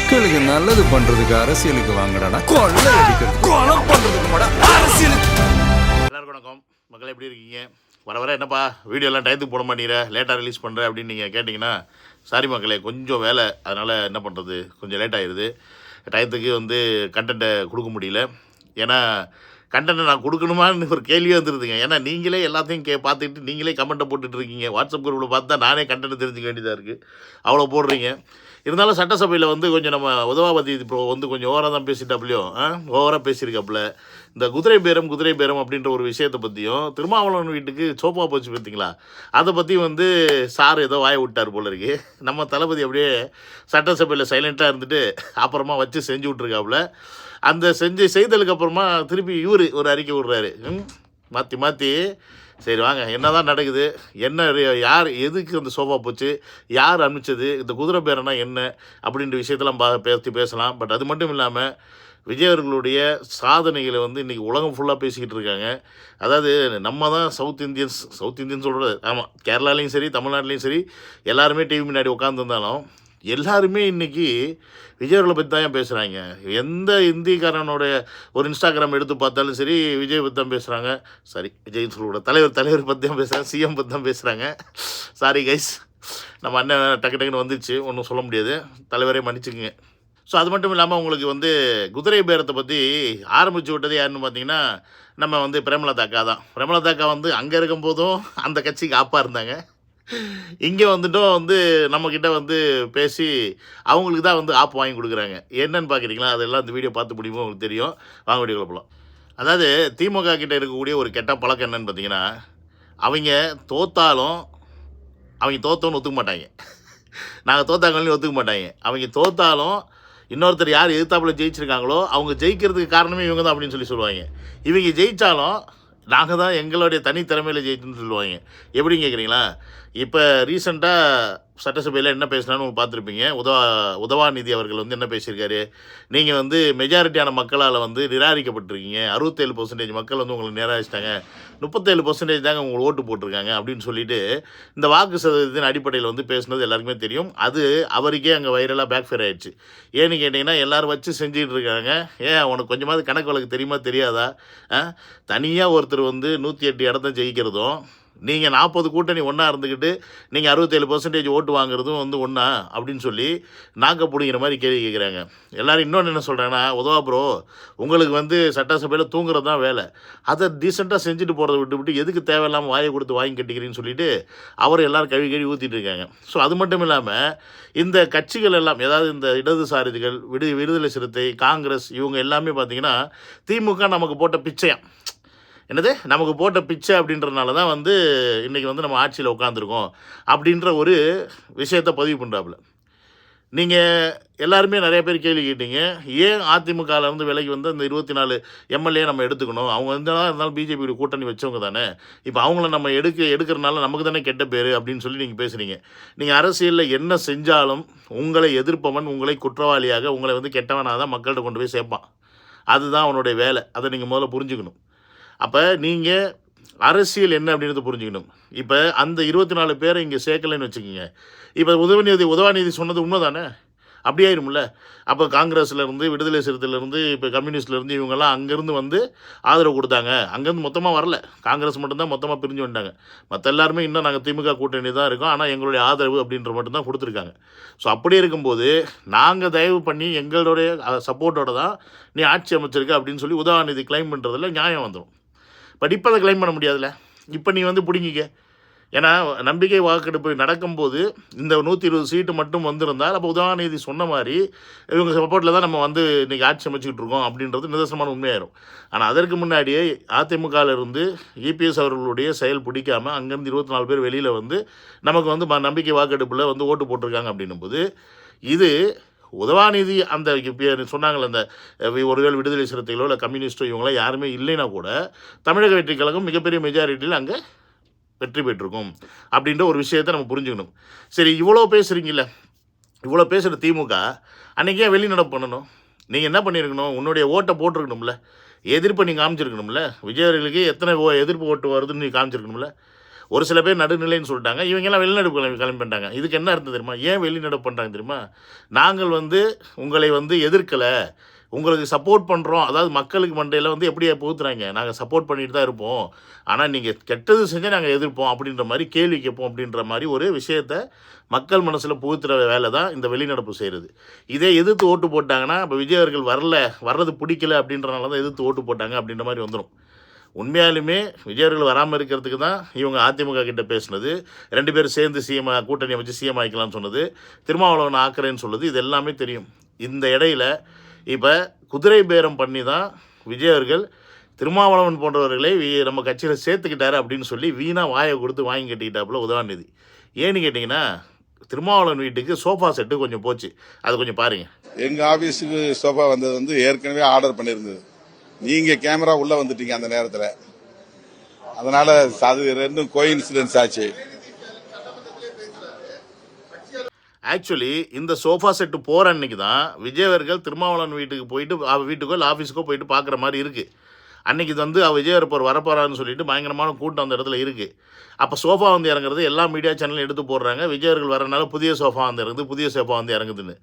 மக்களுக்கு நல்லது பண்றதுக்கு அரசியலுக்கு வாங்கடா, கொள்ளை அடிக்கிறது கொலை பண்றதுக்கு மாடா அரசியலுக்கு. எல்லாருக்கும் வணக்கம். மக்கள் எப்படி இருக்கீங்க? வர என்னப்பா வீடியோலாம் டயத்துக்கு போட மாட்டேங்கிற, லேட்டாக ரிலீஸ் பண்ணுற அப்படின்னு நீங்கள் கேட்டிங்கன்னா, சாரி மக்களே, கொஞ்சம் வேலை, அதனால் என்ன பண்ணுறது, கொஞ்சம் லேட் ஆகிடுது. டயத்துக்கு கண்டென்ட்டை கொடுக்க முடியல. ஏன்னா கண்டென்ட்டை நான் கொடுக்கணுமான்னு ஒரு கேள்வியே வந்துருதுங்க. ஏன்னா நீங்களே எல்லாத்தையும் பார்த்துக்கிட்டு நீங்களே கமெண்ட்டை போட்டுட்ருக்கீங்க. வாட்ஸ்அப் குரூப்பில் பார்த்தா நானே கண்டென்ட் தெரிஞ்சுக்க வேண்டியதாக இருக்குது. அவ்வளோ போடுறீங்க. இருந்தாலும் சட்டசபையில் கொஞ்சம் நம்ம உதவாபதி இப்போ கொஞ்சம் ஓவராக தான் பேசிட்டாப்புலையோ, ஓவராக பேசியிருக்காப்புல. இந்த குதிரை பேரம் அப்படின்ற ஒரு விஷயத்தை பற்றியும், திருமாவளவன் வீட்டுக்கு சோப்பா போச்சு பார்த்தீங்களா, அதை பற்றி சார் ஏதோ வாய விட்டார் போல இருக்கு. நம்ம தளபதி அப்படியே சட்டசபையில் சைலண்ட்டாக இருந்துட்டு அப்புறமா வச்சு செஞ்சு விட்ருக்காப்புல. அந்த செய்ததுக்கு அப்புறமா திருப்பி இவர் ஒரு அறிக்கை விடுறாரு, மாற்றி சரி வாங்க என்ன தான் நடக்குது, என்ன யார் எதுக்கு அந்த சோஃபா போச்சு, யார் அனுப்பிச்சது, இந்த குதிரை பேரனா என்ன அப்படின்ற விஷயத்தெல்லாம் பேசலாம். பட் அது மட்டும் இல்லாமல் விஜய் அவர்களுடைய சாதனைகளை இன்றைக்கி உலகம் ஃபுல்லாக பேசிக்கிட்டு இருக்காங்க. அதாவது நம்ம தான் சவுத் இந்தியன்ஸ் சொல்கிறது, ஆமாம், கேரளாலையும் சரி தமிழ்நாட்டிலையும் சரி எல்லாருமே டிவி முன்னாடி உட்காந்துருந்தாலும் எல்லாருமே இன்றைக்கி விஜய் அவர்களை பற்றி தான் பேசுகிறாங்க. எந்த இந்திக்காரனோட ஒரு இன்ஸ்டாகிராம் எடுத்து பார்த்தாலும் சரி விஜய் பற்றி தான் பேசுகிறாங்க. சரி, விஜய் சொல்லக்கூட தலைவர் பற்றி தான் பேசுகிறாங்க, சிஎம் பற்றி தான் பேசுகிறாங்க. சாரி கைஸ், நம்ம அண்ணன் டக்குன்னு வந்துச்சு, ஒன்றும் சொல்ல முடியாது, தலைவரே மன்னிச்சுக்குங்க. ஸோ அது மட்டும் இல்லாமல் உங்களுக்கு குதிரை பேரத்தை பற்றி ஆரம்பித்து விட்டது யாருன்னு பார்த்தீங்கன்னா, நம்ம பிரேமலதா அக்கா தான். பிரேமலதா அக்கா அங்கே இருக்கும்போதும் அந்த கட்சிக்கு ஆப்பாக இருந்தாங்க. இங்கே நம்மக்கிட்ட பேசி அவங்களுக்கு தான் ஆப் வாங்கி கொடுக்குறாங்க. என்னன்னு பார்க்குறீங்களா? அதெல்லாம் இந்த வீடியோ பார்த்து முடியுமோ உங்களுக்கு தெரியும். வாங்க வீடியோக்குள்ள போகலாம். அதாவது திமுக கிட்டே இருக்கக்கூடிய ஒரு கெட்ட பழக்கம் என்னன்னு பார்த்தீங்கன்னா, அவங்க தோத்தோன்னு ஒத்துக்க மாட்டாங்க. நாங்கள் தோத்தாங்கன்னு ஒத்துக்க மாட்டாங்க. அவங்க தோத்தாலும் இன்னொருத்தர் யார் எதிர்த்தாப்புல ஜெயிச்சிருக்காங்களோ அவங்க ஜெயிக்கிறதுக்கு காரணமே இவங்க தான் அப்படின்னு சொல்லுவாங்க. இவங்க ஜெயித்தாலும் நாங்கள் தான் எங்களுடைய தனித்திறமையில் ஜெயிச்சுன்னு சொல்லுவாங்க. எப்படின்னு கேட்குறீங்களா? இப்போ ரீசெண்டாக சட்டசபையில் என்ன பேசினான்னு பார்த்துருப்பீங்க. உதவாநிதி அவர்கள் என்ன பேசியிருக்காரு, நீங்கள் மெஜாரிட்டியான மக்களால் நிராகரிக்கப்பட்டிருக்கீங்க, 67% மக்கள் உங்களை நிராகரிச்சிட்டாங்க, 37% தாங்க உங்களுக்கு ஓட்டு போட்டிருக்காங்க அப்படின்னு சொல்லிட்டு இந்த வாக்கு சதவீதத்தின் அடிப்படையில் பேசுனது எல்லாருக்குமே தெரியும். அது அவருக்கே அங்கே வைரலாக பேக் ஃபேர் ஆகிடுச்சு. ஏன்னு கேட்டிங்கன்னா, எல்லோரும் வச்சு செஞ்சுட்டு இருக்காங்க. ஏன் உனக்கு கொஞ்சமாவது கணக்கு வழக்கு தெரியுமா தெரியாதா? தனியாக ஒருத்தர் 108 இடத்த ஜெயிக்கிறதும் நீங்கள் 40 கூட்டணி ஒன்றா இருந்துக்கிட்டு நீங்கள் 67% ஓட்டு வாங்குறதும் ஒன்றா அப்படின்னு சொல்லி நாக்க பிடிங்கிற மாதிரி கேள்வி கேட்குறாங்க. எல்லோரும் இன்னொன்று என்ன சொல்கிறாங்கன்னா, உதவா ப்ரோ, உங்களுக்கு சட்டசபையில் தூங்குறது தான் வேலை, அதை டீசெண்டாக செஞ்சுட்டு போகிறத விட்டு எதுக்கு தேவையில்லாமல் வாயை கொடுத்து வாங்கி கட்டிக்கிறீன்னு சொல்லிட்டு அவர் எல்லோரும் கழுவி ஊற்றிட்டு இருக்காங்க. ஸோ அது மட்டும் இல்லாமல் இந்த கட்சிகள் எல்லாம், ஏதாவது இந்த இடதுசாரிகள், விடுதலை சிறுத்தை, காங்கிரஸ், இவங்க எல்லாமே பார்த்திங்கன்னா திமுக நமக்கு போட்ட பிச்சையாம். என்னது, நமக்கு போட்ட பிச்சை அப்படின்றதுனால தான் இன்றைக்கி நம்ம ஆட்சியில் உட்காந்துருக்கோம் அப்படின்ற ஒரு விஷயத்தை பதிவு பண்ணுறாப்புல. நீங்கள் எல்லாருமே நிறைய பேர் கேள்வி கேட்டீங்க, ஏன் அதிமுகலேருந்து விலைக்கு அந்த 24 எம்எல்ஏ நம்ம எடுத்துக்கணும், அவங்க இருந்தாலும் பிஜேபி கூட்டணி வச்சவங்க தானே, இப்போ அவங்கள நம்ம எடுக்கிறனால நமக்கு தானே கெட்ட பேர் அப்படின்னு சொல்லி நீங்கள் பேசுகிறீங்க. நீங்கள் அரசியலில் என்ன செஞ்சாலும் உங்களை எதிர்ப்பவன் உங்களை குற்றவாளியாக, உங்களை கெட்டவனாக தான் மக்கள்கிட்ட கொண்டு போய் சேர்ப்பான். அதுதான் அவனுடைய வேலை. அதை நீங்கள் முதல்ல புரிஞ்சுக்கணும். அப்போ நீங்கள் அரசியல் என்ன அப்படின்றத புரிஞ்சுக்கணும். இப்போ அந்த 24 பேரை இங்கே சேர்க்கலைன்னு வச்சுக்கோங்க, இப்போ உதவாநிதி சொன்னது உண்மை தானே, அப்படி ஆயிரும்ல. அப்போ காங்கிரஸ்லேருந்து, விடுதலை சிறுத்தையிலேருந்து, இப்போ கம்யூனிஸ்ட்லேருந்து இவங்கெல்லாம் அங்கேருந்து ஆதரவு கொடுத்தாங்க. அங்கேருந்து மொத்தமாக வரல, காங்கிரஸ் மட்டும்தான் மொத்தமாக பிரிஞ்சு வந்துட்டாங்க. மற்ற எல்லாருமே இன்னும் நாங்கள் திமுக கூட்டணி தான் இருக்கோம், ஆனால் எங்களுடைய ஆதரவு அப்படின்ற மட்டும்தான் கொடுத்துருக்காங்க. ஸோ அப்படி இருக்கும்போது நாங்கள் தயவு பண்ணி எங்களுடைய சப்போர்ட்டோட தான் நீ ஆட்சி அமைச்சிருக்க அப்படின்னு சொல்லி உதவாநிதி கிளைம் பண்ணுறதுல நியாயம் வந்துடும். பட் இப்போ அதை கிளைம் பண்ண முடியாதுல்ல. இப்போ நீ பிடிங்கிக்க. ஏன்னா நம்பிக்கை வாக்கெடுப்பு நடக்கும்போது இந்த 120 சீட்டு மட்டும் வந்திருந்தால் அப்போ உதவாநிதி சொன்ன மாதிரி இவங்க சப்போர்ட்டில் தான் நம்ம இன்றைக்கி ஆட்சி அமைச்சிக்கிட்டு இருக்கோம் அப்படின்றது நிதர்சனமான உண்மையாயிரும். ஆனால் அதற்கு முன்னாடியே அதிமுகவிலிருந்து இபிஎஸ் அவர்களுடைய செயல் பிடிக்காமல் அங்கேருந்து 24 பேர் வெளியில் நமக்கு நம்பிக்கை வாக்கெடுப்பில் ஓட்டு போட்டிருக்காங்க அப்படின்னும் போது, இது உதவாநிதி அந்த சொன்னாங்களே, அந்த ஒருவேளை விடுதலை சிறுத்தைகளோ இல்லை கம்யூனிஸ்டோ இவங்களோ யாருமே இல்லைன்னா கூட தமிழக வெற்றி கழகம் மிகப்பெரிய மெஜாரிட்டியில் அங்கே வெற்றி பெற்றிருக்கும் அப்படின்ற ஒரு விஷயத்தை நம்ம புரிஞ்சுக்கணும். சரி, இவ்வளோ பேசுகிறீங்கள, இவ்வளோ பேசுகிற திமுக அன்றைக்கி ஏன் வெளிநடப்பு பண்ணணும்? நீங்கள் என்ன பண்ணியிருக்கணும், உன்னுடைய ஓட்டை போட்டிருக்கணும்ல, எதிர்ப்பை நீங்கள் காமிச்சிருக்கணும்ல. விஜய் அவர்களுக்கு எத்தனை எதிர்ப்பு ஓட்டு வருதுன்னு நீ காமிச்சிருக்கணும்ல. ஒரு சில பேர் நடுநிலைன்னு சொல்லிட்டாங்க. இவங்கெல்லாம் வெளிநடப்பு கிளம்பி பண்ணிட்டாங்க. இதுக்கு என்ன அர்த்தம் தெரியுமா? ஏன் வெளிநடப்பு பண்ணுறாங்க தெரியுமா? நாங்கள் உங்களை எதிர்க்கலை, உங்களுக்கு சப்போர்ட் பண்ணுறோம். அதாவது மக்களுக்கு மண்டையில் எப்படி புகுத்துறாங்க, நாங்கள் சப்போர்ட் பண்ணிட்டு தான் இருப்போம், ஆனால் நீங்கள் கெட்டது செஞ்சால் நாங்கள் எதிர்ப்போம் அப்படின்ற மாதிரி, கேள்வி கேட்போம் அப்படின்ற மாதிரி ஒரு விஷயத்தை மக்கள் மனசில் புகுத்துற வேலை தான் இந்த வெளிநடப்பு செய்கிறது. இதே எதிர்த்து ஓட்டு போட்டாங்கன்னா, இப்போ விஜய் அவர்கள் வர்றது பிடிக்கல அப்படின்றனால தான் எதிர்த்து ஓட்டு போட்டாங்க அப்படின்ற மாதிரி வந்துடும். உண்மையாலுமே விஜய் அவர்கள் வராமல் இருக்கிறதுக்கு தான் இவங்க அதிமுக கிட்ட பேசுனது, 2 பேரும் சேர்ந்து சிஎம் கூட்டணி வச்சு சிஎம் ஆகிக்கலாம்னு சொன்னது, திருமாவளவன் ஆக்குறேன்னு சொல்லுது, இது எல்லாமே தெரியும். இந்த இடையில இப்போ குதிரை பேரம் பண்ணி தான் விஜய் அவர்கள் திருமாவளவன் போன்றவர்களை நம்ம கட்சியில் சேர்த்துக்கிட்டாரு அப்படின்னு சொல்லி வீணாக வாயை கொடுத்து வாங்கி கட்டிக்கிட்டாப்புல உதயநிதி. ஏன்னு கேட்டிங்கன்னா, திருமாவளவன் வீட்டுக்கு சோஃபா செட்டு கொஞ்சம் போச்சு, அது கொஞ்சம் பாருங்கள். எங்கள் ஆஃபீஸுக்கு சோஃபா வந்தது ஏற்கனவே ஆர்டர் பண்ணியிருந்தது. நீங்கள் கேமரா உள்ளே வந்துட்டீங்க அந்த நேரத்தில், அதனால் அது ரெண்டும் கோஇன்சிடென்ஸ் ஆச்சு. ஆக்சுவலி இந்த சோஃபா செட்டு போகிற அன்றைக்கி தான் விஜய் அவர்கள் திருமாவளவன் வீட்டுக்கு போயிட்டு வீட்டுக்கோ இல்லை ஆஃபீஸுக்கோ போயிட்டு பார்க்குற மாதிரி இருக்குது. அன்றைக்கி விஜய் வரப்போறாருன்னு சொல்லிட்டு பயங்கரமான கூட்டம் அந்த இடத்துல இருக்குது. அப்போ சோஃபா இறங்குறது எல்லா மீடியா சேனலும் எடுத்து போடுறாங்க. விஜய் அவர்கள் வரனால புதிய சோஃபா இறங்குதுன்னு.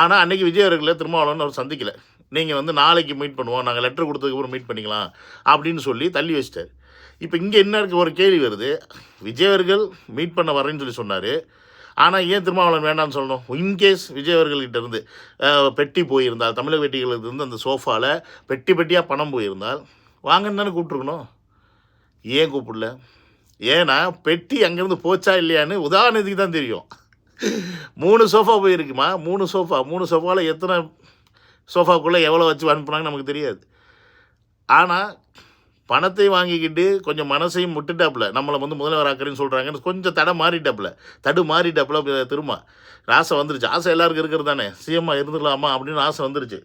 ஆனால் அன்றைக்கி விஜய் அவர்களை திருமாவளவன் அவர் சந்திக்கலை. நீங்கள் நாளைக்கு மீட் பண்ணுவோம், நாங்கள் லெட்டர் கொடுத்ததுக்கப்புறம் மீட் பண்ணிக்கலாம் அப்படின்னு சொல்லி தள்ளி வச்சிட்டார். இப்போ இங்கே என்ன இருக்குது, ஒரு கேள்வி வருது. விஜய் அவர்கள் மீட் பண்ண வரேன்னு சொல்லி சொன்னார், ஆனால் ஏன் திருமாவளவன் வேண்டாம்னு சொல்லணும்? இன்கேஸ் விஜய் அவர்கள்கிட்ட இருந்து பெட்டி போயிருந்தால், தமிழக வெட்டிகளுக்கு இருந்து அந்த சோஃபாவில் பெட்டியாக பணம் போயிருந்தால் வாங்கன்னு தானே கூப்பிட்ருக்கணும். ஏன் கூப்பிடல? ஏன்னா பெட்டி அங்கேருந்து போச்சா இல்லையான்னு உதாரணத்துக்கு தான் தெரியும். 3 சோஃபா போயிருக்குமா, 3 சோஃபாவில் எத்தனை சோஃபாக்குள்ளே எவ்வளோ வச்சு அனுப்புனாங்கன்னு நமக்கு தெரியாது. ஆனால் பணத்தை வாங்கிக்கிட்டு கொஞ்சம் மனசையும் விட்டுட்டாப்புல, நம்மளை முதல்வர் ஆக்குறேன்னு சொல்கிறாங்கன்னு கொஞ்சம் தடு மாறிட்டாப்புல. திரும்ப ஆசை வந்துருச்சு. ஆசை எல்லாருக்கும் இருக்கிறது தானே, சிஎம்மா இருந்துடலாமா அப்படின்னு ஆசை வந்துருச்சு.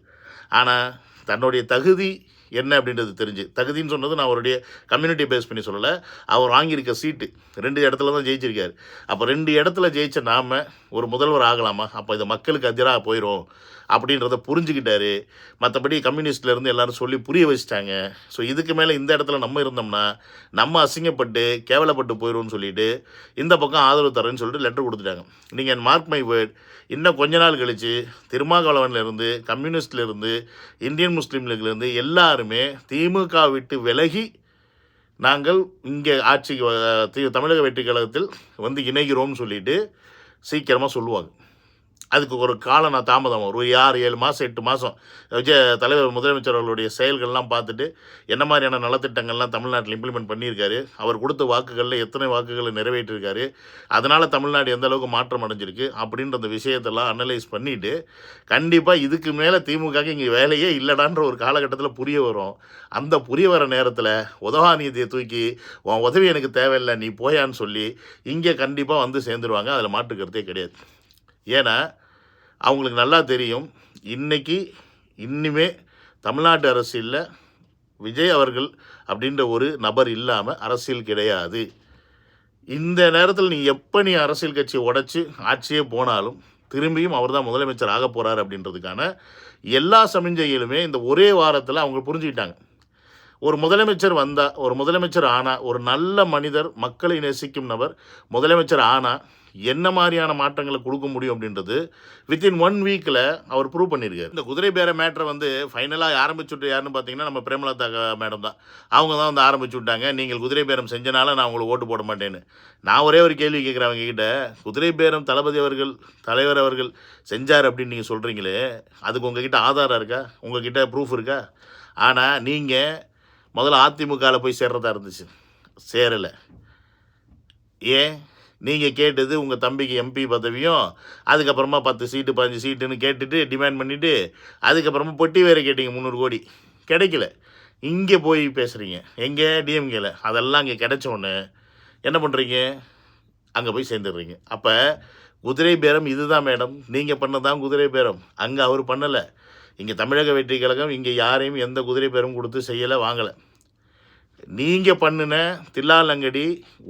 ஆனால் தன்னுடைய தகுதி என்ன அப்படின்றது தெரிஞ்சு, தகுதின்னு சொன்னது நான் அவருடைய கம்யூனிட்டி பேஸ் பண்ணி சொல்லலை, அவர் வாங்கியிருக்க சீட்டு 2 இடத்துல தான் ஜெயிச்சிருக்காரு. அப்போ 2 இடத்துல ஜெயிச்ச நாம் ஒரு முதல்வர் ஆகலாமா? அப்போ இது மக்களுக்கு எதிராக போயிடும் அப்படின்றத புரிஞ்சுக்கிட்டாரு. மற்றபடி கம்யூனிஸ்ட்லேருந்து எல்லோரும் சொல்லி புரிய வச்சுட்டாங்க. ஸோ இதுக்கு மேலே இந்த இடத்துல நம்ம இருந்தோம்னா நம்ம அசிங்கப்பட்டு கேவலப்பட்டு போயிடும்னு சொல்லிட்டு இந்த பக்கம் ஆதரவு தரேன்னு சொல்லிட்டு லெட்டர் கொடுத்துட்டாங்க. நீங்கள் மார்க் மை வேர்ட், இன்னும் கொஞ்ச நாள் கழித்து திருமாவளவன்லேருந்து, கம்யூனிஸ்ட்லேருந்து, இந்தியன் முஸ்லீம் லீக்லேருந்து எல்லாருமே திமுக விட்டு விலகி நாங்கள் இங்கே ஆட்சிக்கு தமிழக வெற்றி கழகத்தில் இணைகிறோம்னு சொல்லிட்டு சீக்கிரமாக சொல்லுவாங்க. அதுக்கு ஒரு காலம் தாமதம், ஒரு 6-7 மாதம் 8 மாதம் தலைவர் முதலமைச்சர் அவர்களுடைய செயல்கள்லாம் பார்த்துட்டு என்ன மாதிரியான நலத்திட்டங்கள்லாம் தமிழ்நாட்டில் இம்ப்ளிமெண்ட் பண்ணியிருக்காரு, அவர் கொடுத்த வாக்குகளில் எத்தனை வாக்குகளை நிறைவேற்றிருக்காரு, அதனால் தமிழ்நாடு எந்த அளவுக்கு மாற்றம் அடைஞ்சிருக்கு அப்படின்ற அந்த விஷயத்தெல்லாம் அனலைஸ் பண்ணிவிட்டு கண்டிப்பாக இதுக்கு மேலே திமுக இங்கே வேலையே இல்லைடான்ற ஒரு காலகட்டத்தில் புரிய வரும். அந்த புரிய வர நேரத்தில் உதயநிதியை தூக்கி உன் உதவி எனக்கு தேவையில்லை நீ போயான்னு சொல்லி இங்கே கண்டிப்பாக சேர்ந்துருவாங்க. அதில் மாற்றுக்கிறதே கிடையாது. ஏன்னா அவங்களுக்கு நல்லா தெரியும், இனிமே தமிழ்நாட்டு அரசியலில் விஜய் அவர்கள் அப்படின்ற ஒரு நபர் இல்லாமல் அரசியல் கிடையாது. இந்த நேரத்தில் நீ அரசியல் கட்சியை உடைச்சி ஆட்சியே போனாலும் திரும்பியும் அவர் தான் முதலமைச்சர் ஆக போகிறார் அப்படின்றதுக்கான எல்லா சமிஞ்சைகளுமே இந்த ஒரே வாரத்தில் அவங்க புரிஞ்சுக்கிட்டாங்க. ஒரு முதலமைச்சர் வந்தால், ஒரு முதலமைச்சர் ஆனால், ஒரு நல்ல மனிதர், மக்களை நேசிக்கும் நபர் முதலமைச்சர் ஆனால் என்ன மாதிரியான மாற்றங்களை கொடுக்க முடியும் அப்படின்றது வித்தின் 1 வீக்கில் அவர் ப்ரூவ் பண்ணியிருக்காரு. இந்த குதிரை பேர மேட்டரை ஃபைனலாக ஆரம்பிச்சுட்டு யாருன்னு பார்த்தீங்கன்னா நம்ம பிரேமலதா மேடம் தான். அவங்க தான் ஆரம்பிச்சு விட்டாங்க, நீங்கள் குதிரை பேரம் செஞ்சனால நான் உங்களுக்கு ஓட்டு போட மாட்டேன்னு. நான் ஒரே ஒரு கேள்வி கேட்குறேன் அவங்க கிட்ட, குதிரை பேரம் தலைவர் அவர்கள் செஞ்சார் அப்படின்னு நீங்கள் சொல்கிறீங்களே, அதுக்கு உங்ககிட்ட ஆதாரம் இருக்கா, உங்ககிட்ட ப்ரூஃப் இருக்கா? ஆனால் நீங்கள் முதல்ல அதிமுகவில் போய் சேர்றதா இருந்துச்சு, சேரலை. ஏன்? நீங்கள் கேட்டது உங்கள் தம்பிக்கு எம்பி பதவியும், அதுக்கப்புறமா 10 சீட்டு 15 சீட்டுன்னு கேட்டுட்டு டிமாண்ட் பண்ணிவிட்டு அதுக்கப்புறமா பொட்டி வேறு கேட்டிங்க 300 கோடி, கிடைக்கல. இங்கே போய் பேசுகிறீங்க எங்கே டிஎம்கேல, அதெல்லாம் அங்கே கிடைச்சோன்னு என்ன பண்ணுறீங்க, அங்கே போய் சேர்ந்துடுறீங்க. அப்போ குதிரை பேரம் இதுதான் மேடம், நீங்கள் பண்ணதான் குதிரை பேரம், அங்கே அவர் பண்ணலை. இங்கே தமிழக வெற்றி கழகம் இங்கே யாரையும் எந்த குதிரை பேரம் கொடுத்து செய்யலை, வாங்கலை. நீங்கள் பண்ணின தில்லாலங்கடி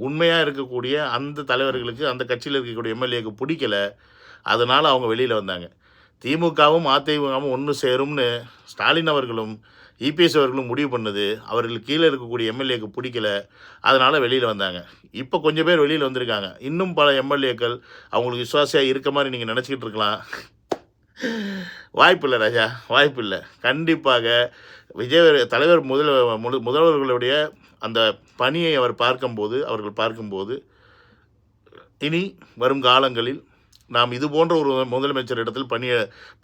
உண்மையாக இருக்கக்கூடிய அந்த தலைவர்களுக்கு, அந்த கட்சியில் இருக்கக்கூடிய எம்எல்ஏக்கு பிடிக்கலை, அதனால் அவங்க வெளியில் வந்தாங்க. திமுகவும் அதிமுகவும் ஒன்று சேரும்னு ஸ்டாலின் அவர்களும் இபிஎஸ் அவர்களும் முடிவு பண்ணது அவர்களுக்கு கீழே இருக்கக்கூடிய எம்எல்ஏக்கு பிடிக்கல, அதனால் வெளியில் வந்தாங்க. இப்போ கொஞ்சம் பேர் வெளியில் வந்திருக்காங்க. இன்னும் பல எம்எல்ஏக்கள் அவங்களுக்கு விசுவாசியாக இருக்க மாதிரி நீங்கள் நினச்சிக்கிட்டு இருக்கலாம். வாய்ப்பில்லை ராஜா, வாய்ப்பில்லை. கண்டிப்பாக தலைவர் முதல்வர்களுடைய அந்த பணியை அவர்கள் பார்க்கும்போது இனி வரும் காலங்களில் நாம் இது போன்ற ஒரு முதலமைச்சர் இடத்தில்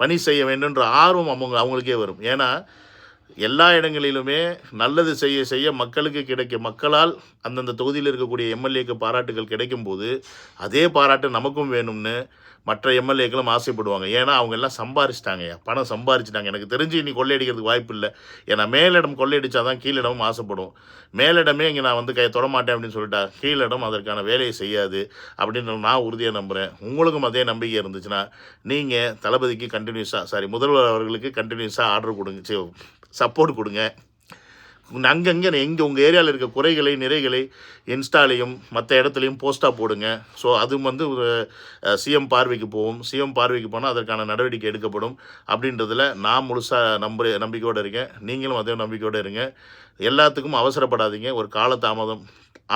பணி செய்ய வேண்டும்ன்ற ஆர்வம் அவங்களுக்கே வரும். ஏன்னா எல்லா இடங்களிலுமே நல்லது செய்ய மக்களுக்கு மக்களால் அந்தந்த தொகுதியில் இருக்கக்கூடிய எம்எல்ஏக்கு பாராட்டுகள் கிடைக்கும்போது அதே பாராட்டு நமக்கும் வேணும்னு மற்ற எம்எல்ஏக்களும் ஆசைப்படுவாங்க. ஏன்னா அவங்க எல்லாம் சம்பாரிச்சிட்டாங்க, பணம் சம்பாரிச்சிட்டாங்க. எனக்கு தெரிஞ்சு இனி கொள்ளையடிக்கிறதுக்கு வாய்ப்பு இல்லை. ஏன்னா மேலிடம் கொள்ளையடிச்சாதான் கீழிடமும் ஆசைப்படும். மேலிடமே இங்கே நான் வந்து தொடமாட்டேன் அப்படின்னு சொல்லிட்டா கீழிடம் அதற்கான வேலையை செய்யாது அப்படின்னு நான் உறுதியாக நம்புகிறேன். உங்களுக்கும் அதே நம்பிக்கை இருந்துச்சுன்னா நீங்கள் தளபதிக்கு முதல்வர் அவர்களுக்கு கண்டினியூஸாக ஆர்டர் கொடுங்க, சப்போர்ட் கொடுங்க. அங்கங்கே உங்கள் ஏரியாவில் இருக்க குறைகளை நிறைகளை இன்ஸ்டாலையும் மற்ற இடத்துலையும் போஸ்ட்டாக போடுங்க. ஸோ அது வந்து சிஎம் பார்வைக்கு போகும். சிஎம் பார்வைக்கு போனால் அதற்கான நடவடிக்கை எடுக்கப்படும் அப்படின்றதில் நான் முழுசாக நம்பிக்கையோடு இருக்கேன். நீங்களும் அதே நம்பிக்கையோடு இருங்க. எல்லாத்துக்கும் அவசரப்படாதீங்க. ஒரு காலதாமதம்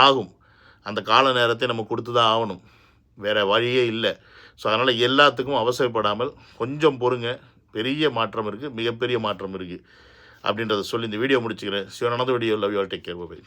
ஆகும். அந்த கால நேரத்தை நம்ம கொடுத்து தான் ஆகணும், வேறு வழியே இல்லை. ஸோ அதனால் எல்லாத்துக்கும் அவசரப்படாமல் கொஞ்சம் பொறுங்க. பெரிய மாற்றம் இருக்குது, மிகப்பெரிய மாற்றம் இருக்குது அப்படின்றத சொல்லி இந்த வீடியோ முடிச்சுக்கிறேன். சிவனானது video. Love you all, take care, by.